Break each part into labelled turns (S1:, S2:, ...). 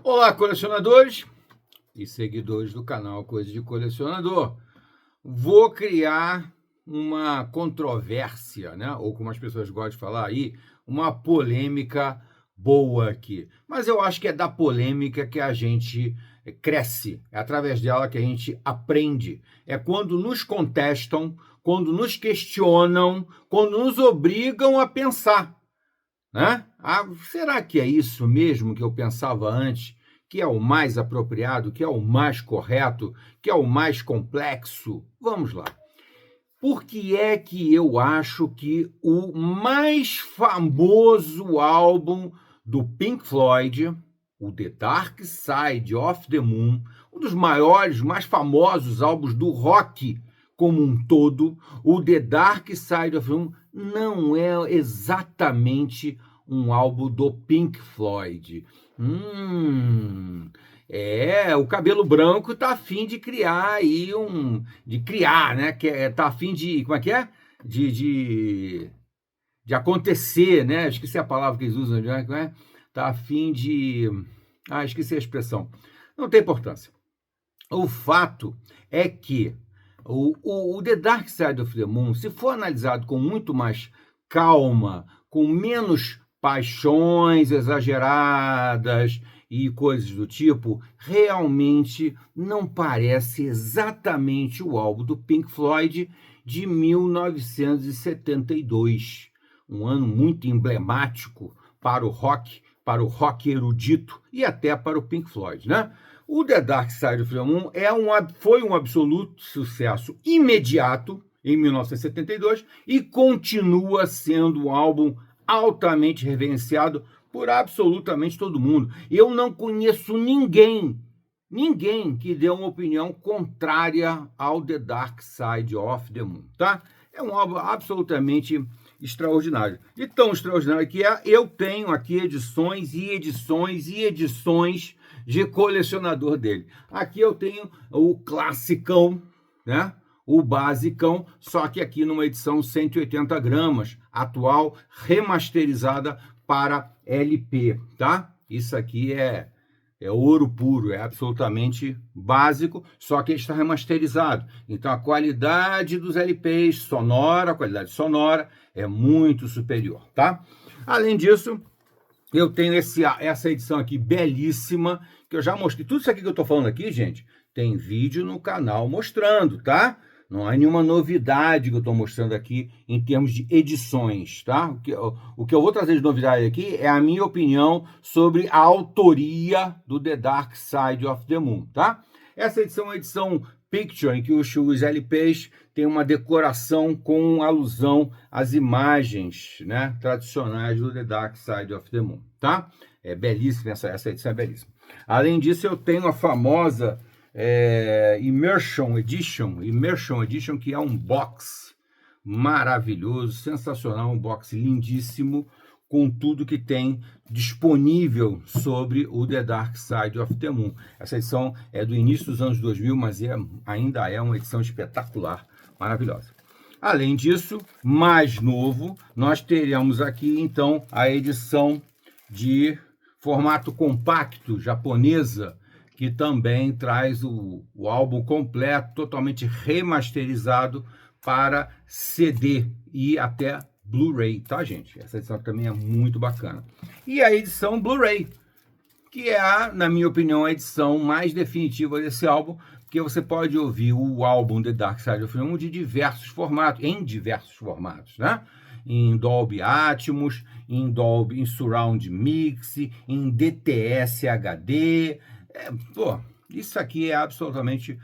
S1: Olá, colecionadores e seguidores do canal Coisa de Colecionador. Vou criar uma controvérsia, né? Ou como as pessoas gostam de falar aí, uma polêmica boa aqui. Mas eu acho que é da polêmica que a gente cresce, é através dela que a gente aprende. É quando nos contestam, quando nos questionam, quando nos obrigam a pensar, né? Será que é isso mesmo que eu pensava antes, que é o mais apropriado, que é o mais correto, que é o mais complexo? Vamos lá. Por que é que eu acho que o mais famoso álbum do Pink Floyd, o The Dark Side of the Moon, um dos maiores, mais famosos álbuns do rock como um todo, o The Dark Side of the Moon não é exatamente um álbum do Pink Floyd. O Cabelo Branco tá afim de criar aí de criar, né? Tá afim de, como é que é? De acontecer, né? Esqueci a palavra que eles usam, né? Tá afim de, esqueci a expressão. Não tem importância. O fato é que o The Dark Side of the Moon, se for analisado com muito mais calma, com menos paixões exageradas e coisas do tipo, realmente não parece exatamente o álbum do Pink Floyd de 1972, um ano muito emblemático para o rock erudito e até para o Pink Floyd, né? O The Dark Side of the Moon foi um absoluto sucesso imediato em 1972 e continua sendo um álbum altamente reverenciado por absolutamente todo mundo. Eu não conheço ninguém que dê uma opinião contrária ao The Dark Side of the Moon, tá? É um álbum absolutamente extraordinário. E tão extraordinário que é, eu tenho aqui edições e edições e edições de colecionador dele. Aqui eu tenho o classicão, né? O basicão, só que aqui numa edição 180 gramas, atual, remasterizada para LP, tá? Isso aqui é ouro puro, é absolutamente básico, só que ele está remasterizado. Então a qualidade dos LPs a qualidade sonora é muito superior, tá? Além disso, eu tenho essa edição aqui belíssima, que eu já mostrei. Tudo isso aqui que eu estou falando aqui, gente, tem vídeo no canal mostrando, tá? Não há nenhuma novidade que eu estou mostrando aqui em termos de edições, tá? O que eu vou trazer de novidade aqui é a minha opinião sobre a autoria do The Dark Side of the Moon, tá? Essa edição é uma edição Picture, em que os LPs têm uma decoração com alusão às imagens, né, tradicionais do The Dark Side of the Moon, tá? É belíssima, essa edição é belíssima. Além disso, eu tenho a famosa Immersion Edition, que é um box maravilhoso, sensacional, um box lindíssimo, com tudo que tem disponível sobre o The Dark Side of the Moon. Essa edição é do início dos anos 2000, mas ainda é uma edição espetacular, maravilhosa. Além disso, mais novo, nós teremos aqui, então, a edição de formato compacto japonesa, que também traz o álbum completo, totalmente remasterizado para CD e até Blu-ray, tá, gente? Essa edição também é muito bacana. E a edição Blu-ray, que é, na minha opinião, a edição mais definitiva desse álbum, porque você pode ouvir o álbum The Dark Side of the Moon em diversos formatos, né? Em Dolby Atmos, em Surround Mix, em DTS HD. Isso aqui é absolutamente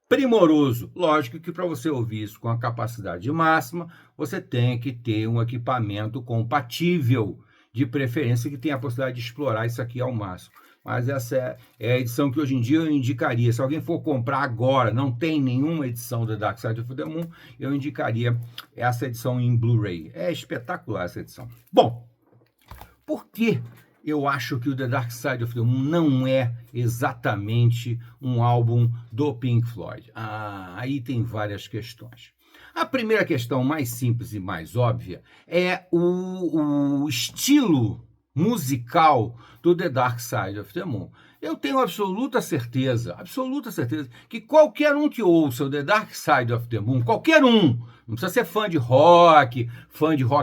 S1: primoroso. Lógico que para você ouvir isso com a capacidade máxima, você tem que ter um equipamento compatível, de preferência que tenha a possibilidade de explorar isso aqui ao máximo. Mas essa é a edição que hoje em dia eu indicaria. Se alguém for comprar agora, não tem nenhuma edição do Dark Side of the Moon, eu indicaria essa edição em Blu-ray. É espetacular essa edição. Bom, por que eu acho que o The Dark Side of the Moon não é exatamente um álbum do Pink Floyd? Aí tem várias questões. A primeira questão, mais simples e mais óbvia, é o estilo musical do The Dark Side of the Moon. Eu tenho absoluta certeza, que qualquer um que ouça o The Dark Side of the Moon, qualquer um, não precisa ser fã de rock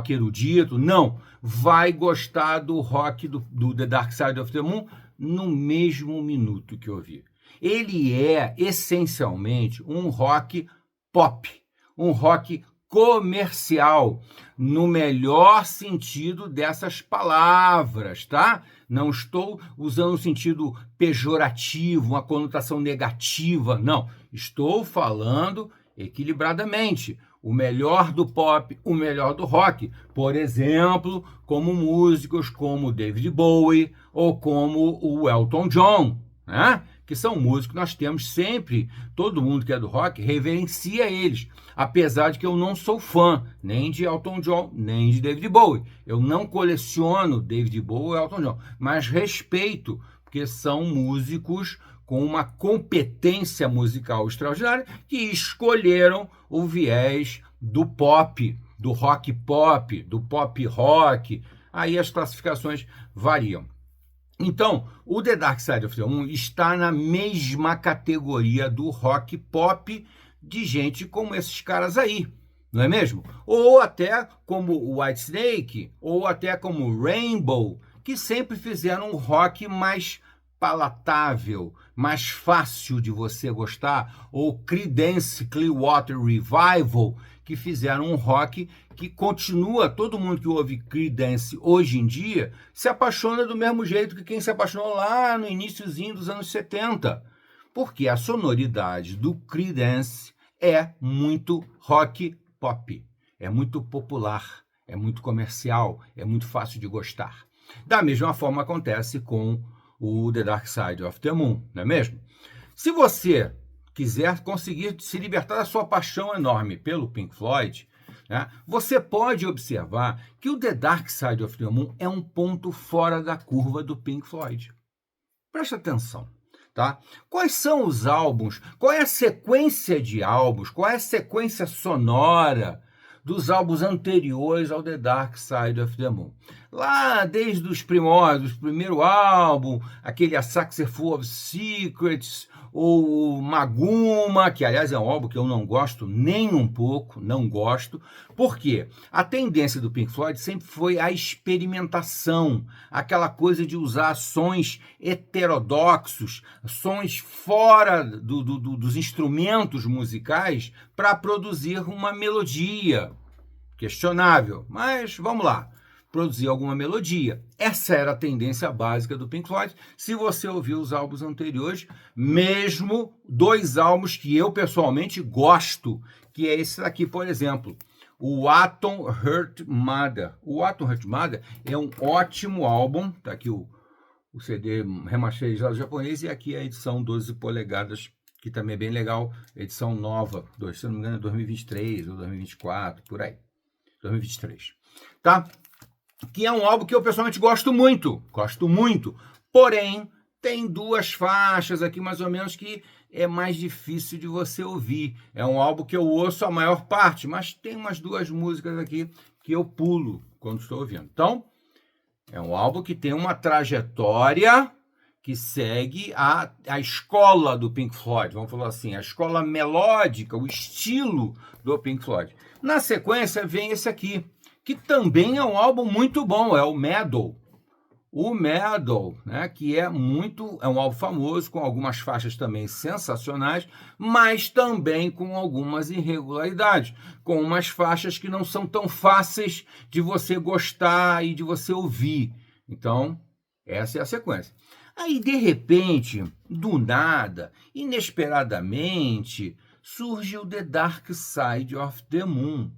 S1: erudito, não, vai gostar do rock do The Dark Side of the Moon no mesmo minuto que ouvir. Ele é, essencialmente, um rock pop, um rock comercial, no melhor sentido dessas palavras, tá? Não estou usando um sentido pejorativo, uma conotação negativa, não. Estou falando equilibradamente. O melhor do pop, o melhor do rock. Por exemplo, como músicos como David Bowie ou como o Elton John, né? Que são músicos que nós temos sempre, todo mundo que é do rock reverencia eles, apesar de que eu não sou fã nem de Elton John, nem de David Bowie. Eu não coleciono David Bowie ou Elton John, mas respeito, porque são músicos com uma competência musical extraordinária que escolheram o viés do pop, do rock pop, do pop rock. Aí as classificações variam. Então, o The Dark Side of the Moon está na mesma categoria do rock pop de gente como esses caras aí, não é mesmo? Ou até como o Whitesnake, ou até como Rainbow, que sempre fizeram um rock mais palatável, mais fácil de você gostar, ou Creedence Clearwater Revival, que fizeram um rock que continua, todo mundo que ouve Creedence hoje em dia se apaixona do mesmo jeito que quem se apaixonou lá no iniciozinho dos anos 70, porque a sonoridade do Creedence é muito rock pop, é muito popular, é muito comercial, é muito fácil de gostar. Da mesma forma acontece com o The Dark Side of the Moon, não é mesmo? Se você quiser conseguir se libertar da sua paixão enorme pelo Pink Floyd, né, você pode observar que o The Dark Side of the Moon é um ponto fora da curva do Pink Floyd. Preste atenção, tá? Quais são os álbuns, qual é a sequência de álbuns, qual é a sequência sonora dos álbuns anteriores ao The Dark Side of the Moon? Lá desde os primórdios, o primeiro álbum, aquele A Saxophone Full of Secrets, ou Maguma, que aliás é um álbum que eu não gosto nem um pouco, não gosto, porque a tendência do Pink Floyd sempre foi a experimentação, aquela coisa de usar sons heterodoxos, sons fora dos instrumentos musicais para produzir uma melodia. Questionável, mas vamos lá. Produzir alguma melodia. Essa era a tendência básica do Pink Floyd. Se você ouvir os álbuns anteriores, mesmo dois álbuns que eu pessoalmente gosto, que é esse daqui, por exemplo, o Atom Heart Mother. O Atom Heart Mother é um ótimo álbum, tá aqui o CD remasterizado japonês e aqui a edição 12 polegadas, que também é bem legal, edição nova, se não me engano é 2023 ou 2024, por aí, 2023, tá? Que é um álbum que eu pessoalmente gosto muito, porém tem duas faixas aqui mais ou menos que é mais difícil de você ouvir. É um álbum que eu ouço a maior parte, mas tem umas duas músicas aqui que eu pulo quando estou ouvindo. Então, é um álbum que tem uma trajetória que segue a escola do Pink Floyd, vamos falar assim, a escola melódica, o estilo do Pink Floyd. Na sequência vem esse aqui, que também é um álbum muito bom, é o Meddle. O Meddle, né, que é um álbum famoso, com algumas faixas também sensacionais, mas também com algumas irregularidades, com umas faixas que não são tão fáceis de você gostar e de você ouvir. Então, essa é a sequência. Aí, de repente, do nada, inesperadamente, surge o The Dark Side of the Moon,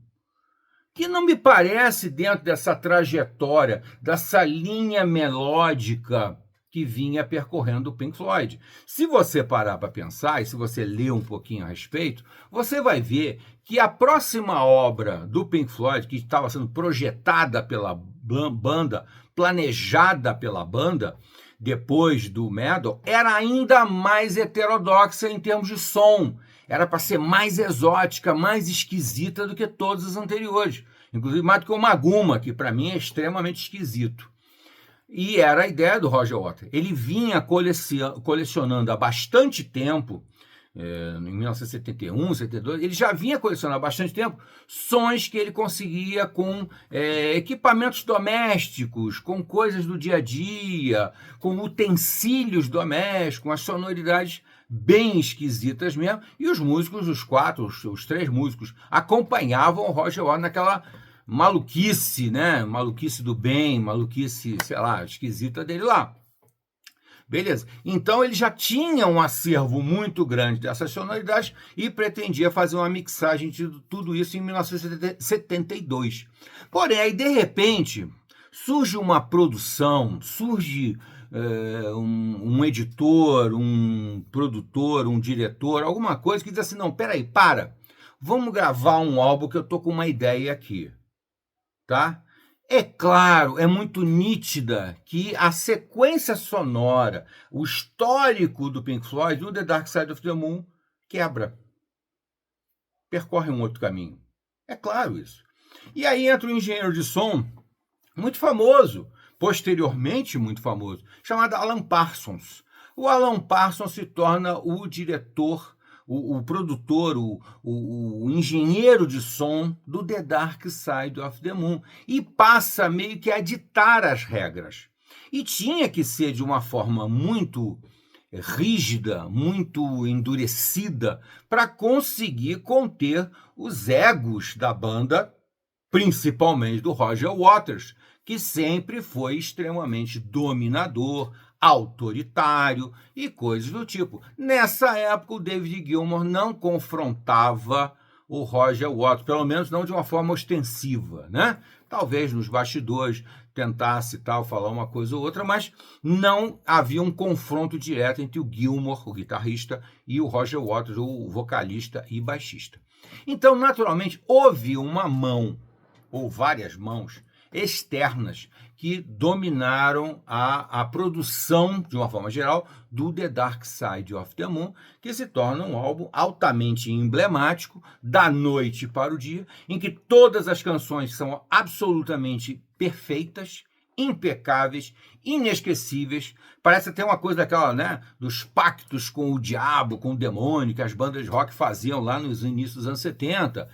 S1: que não me parece dentro dessa trajetória, dessa linha melódica que vinha percorrendo o Pink Floyd. Se você parar para pensar, e se você ler um pouquinho a respeito, você vai ver que a próxima obra do Pink Floyd, que estava sendo projetada pela banda, planejada pela banda, depois do Meddle, era ainda mais heterodoxa em termos de som. Era para ser mais exótica, mais esquisita do que todos os anteriores. Inclusive mais do que o Maguma, que para mim é extremamente esquisito. E era a ideia do Roger Waters. Ele vinha colecionando há bastante tempo, em 1971, 72, ele já vinha colecionando há bastante tempo sons que ele conseguia com equipamentos domésticos, com coisas do dia a dia, com utensílios domésticos, com as sonoridades bem esquisitas mesmo. E os músicos, os três músicos, acompanhavam o Roger Waters naquela maluquice, né? Maluquice do bem, maluquice, sei lá, esquisita dele lá. Beleza. Então ele já tinha um acervo muito grande dessas sonoridades e pretendia fazer uma mixagem de tudo isso em 1972. Porém, aí de repente surge uma produção, surge um editor, um produtor, um diretor, alguma coisa que diz assim, não, peraí, vamos gravar um álbum que eu tô com uma ideia aqui, tá? É claro, é muito nítida que a sequência sonora, o histórico do Pink Floyd no The Dark Side of the Moon quebra, percorre um outro caminho. É claro isso. E aí entra um engenheiro de som muito famoso, posteriormente muito famoso, chamado Alan Parsons. O Alan Parsons se torna o diretor, o produtor, o engenheiro de som do The Dark Side of the Moon e passa meio que a ditar as regras. E tinha que ser de uma forma muito rígida, muito endurecida, para conseguir conter os egos da banda, principalmente do Roger Waters, que sempre foi extremamente dominador, autoritário e coisas do tipo. Nessa época, o David Gilmour não confrontava o Roger Waters, pelo menos não de uma forma ostensiva, né? Talvez nos bastidores tentasse falar uma coisa ou outra, mas não havia um confronto direto entre o Gilmour, o guitarrista, e o Roger Waters, o vocalista e baixista. Então, naturalmente, houve uma mão, ou várias mãos, externas que dominaram a produção, de uma forma geral, do The Dark Side of the Moon, que se torna um álbum altamente emblemático, da noite para o dia, em que todas as canções são absolutamente perfeitas, impecáveis, inesquecíveis. Parece até uma coisa daquela, né, dos pactos com o diabo, com o demônio, que as bandas de rock faziam lá nos inícios dos anos 70,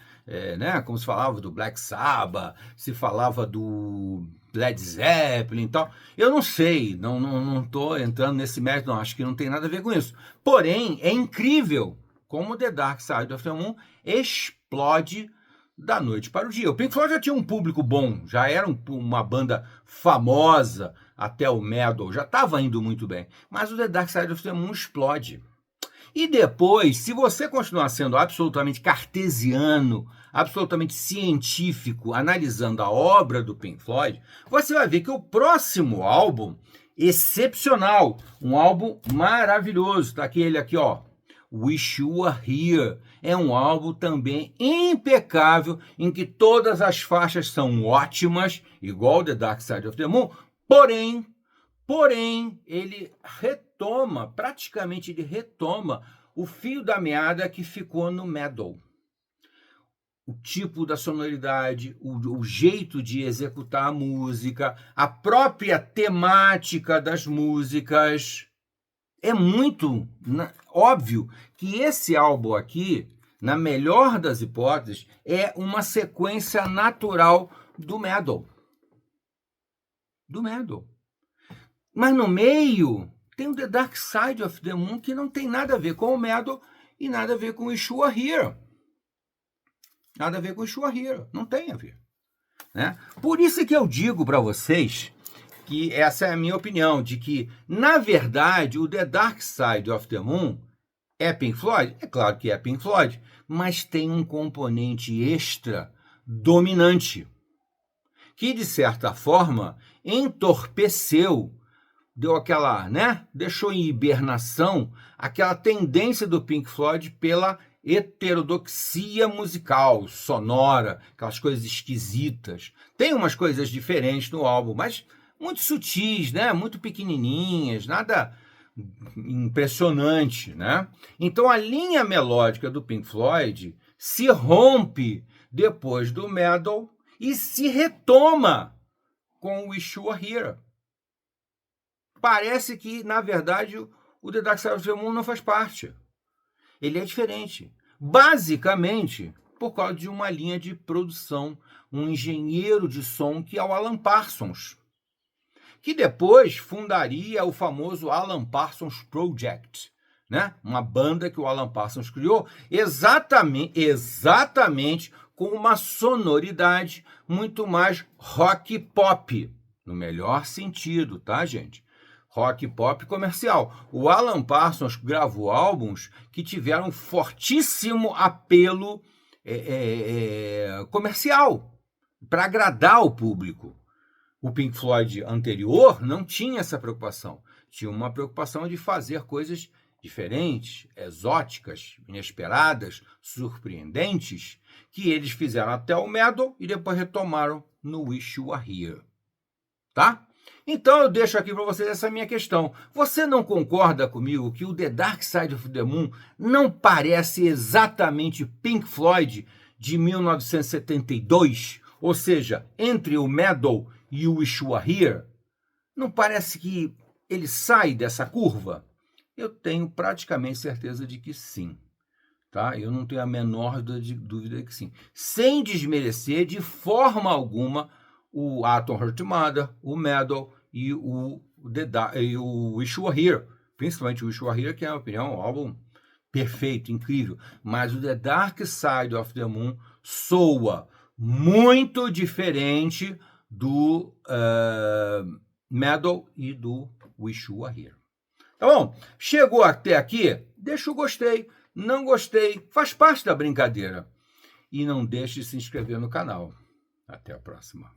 S1: né, como se falava do Black Sabbath, se falava do Led Zeppelin e tal. Eu não sei, não estou entrando nesse mérito, não, acho que não tem nada a ver com isso. Porém, é incrível como The Dark Side of the Moon explode da noite para o dia. O Pink Floyd já tinha um público bom, já era uma banda famosa, até o Metal já estava indo muito bem, mas o The Dark Side of the Moon explode. E depois, se você continuar sendo absolutamente cartesiano, absolutamente científico, analisando a obra do Pink Floyd, você vai ver que o próximo álbum, excepcional, um álbum maravilhoso, tá aquele aqui, ó, Wish You Were Here, é um álbum também impecável, em que todas as faixas são ótimas, igual The Dark Side of the Moon, Porém, ele praticamente retoma o fio da meada que ficou no Metal. O tipo da sonoridade, o jeito de executar a música, a própria temática das músicas. É muito óbvio que esse álbum aqui, na melhor das hipóteses, é uma sequência natural do Metal. Mas no meio tem o The Dark Side of the Moon, que não tem nada a ver com o Metal e nada a ver com o Wish You Were Here. Nada a ver com o Wish You Were Here. Não tem a ver. Né? Por isso que eu digo para vocês que essa é a minha opinião, de que, na verdade, o The Dark Side of the Moon é Pink Floyd? É claro que é Pink Floyd, mas tem um componente extra dominante, que, de certa forma, entorpeceu, deu aquela, né? Deixou em hibernação aquela tendência do Pink Floyd pela heterodoxia musical, sonora, aquelas coisas esquisitas. Tem umas coisas diferentes no álbum, mas muito sutis, né? Muito pequenininhas, nada impressionante, né? Então a linha melódica do Pink Floyd se rompe depois do Metal e se retoma com o Wish You Were Here. Parece que, na verdade, o The Dark Side of the Moon não faz parte. Ele é diferente. Basicamente, por causa de uma linha de produção, um engenheiro de som que é o Alan Parsons, que depois fundaria o famoso Alan Parsons Project, né? Uma banda que o Alan Parsons criou exatamente com uma sonoridade muito mais rock pop, no melhor sentido, tá, gente? Rock pop comercial. O Alan Parsons gravou álbuns que tiveram fortíssimo apelo comercial, para agradar o público. O Pink Floyd anterior não tinha essa preocupação. Tinha uma preocupação de fazer coisas diferentes, exóticas, inesperadas, surpreendentes, que eles fizeram até o Metal e depois retomaram no Wish You Were Here. Tá? Então eu deixo aqui para vocês essa minha questão. Você não concorda comigo que o The Dark Side of the Moon não parece exatamente Pink Floyd de 1972? Ou seja, entre o Metal e o Wish You Were Here? Não parece que ele sai dessa curva? Eu tenho praticamente certeza de que sim. Tá? Eu não tenho a menor dúvida de que sim. Sem desmerecer de forma alguma o Atom Heart Mother, o Metal e o Wish You Were Here. Principalmente o Wish You Were Here, que é, na minha opinião, um álbum perfeito, incrível. Mas o The Dark Side of the Moon soa muito diferente do Metal e do Wish You Were Here. Tá bom? Chegou até aqui? Deixa o gostei. Não gostei, faz parte da brincadeira. E não deixe de se inscrever no canal. Até a próxima.